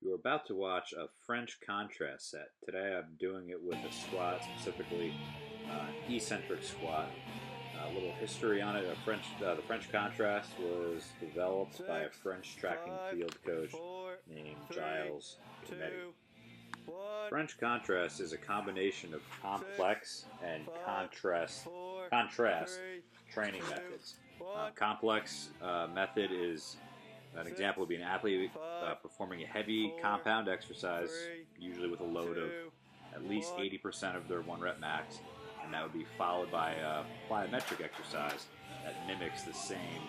You're about to watch a French contrast set. Today I'm doing it with a squat, specifically eccentric squat. A little history on it. The French contrast was developed by a French track and field coach named Gilles Cometti. French contrast is a combination of complex and contrast training methods. Complex method is an example would be an athlete performing a heavy compound exercise, usually with a load of at least 80% of their 1 rep max, and that would be followed by a plyometric exercise that mimics the same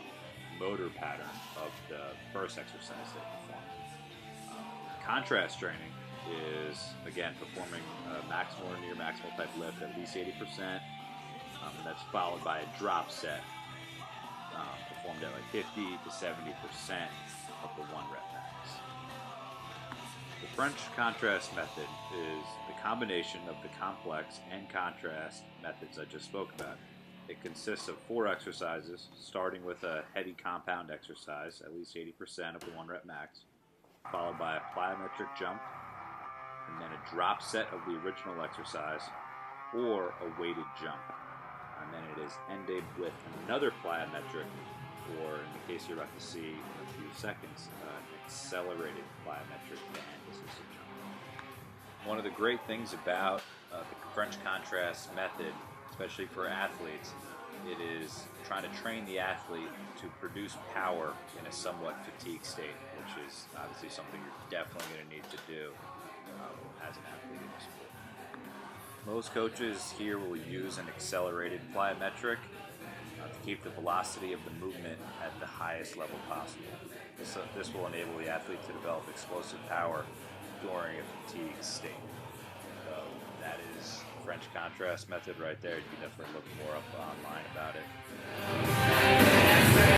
motor pattern of the first exercise they performed. Contrast training is, again, performing a maximal or near maximal type lift at least 80%, and that's followed by a drop set performed at like 50 to 70% of the 1 rep max. The French contrast method is the combination of the complex and contrast methods I just spoke about. It consists of 4 exercises, starting with a heavy compound exercise, at least 80% of the 1 rep max, followed by a plyometric jump, and then a drop set of the original exercise, or a weighted jump. And then it is ended with another plyometric, or in the case you're about to see in a few seconds, an accelerated plyometric band assisted jump. One of the great things about the French contrast method, especially for athletes, it is trying to train the athlete to produce power in a somewhat fatigued state, which is obviously something you're definitely going to need to do as an athlete in the sport. Most coaches here will use an accelerated plyometric to keep the velocity of the movement at the highest level possible. This will enable the athlete to develop explosive power during a fatigued state. So that is French contrast method right there. You can definitely look more up on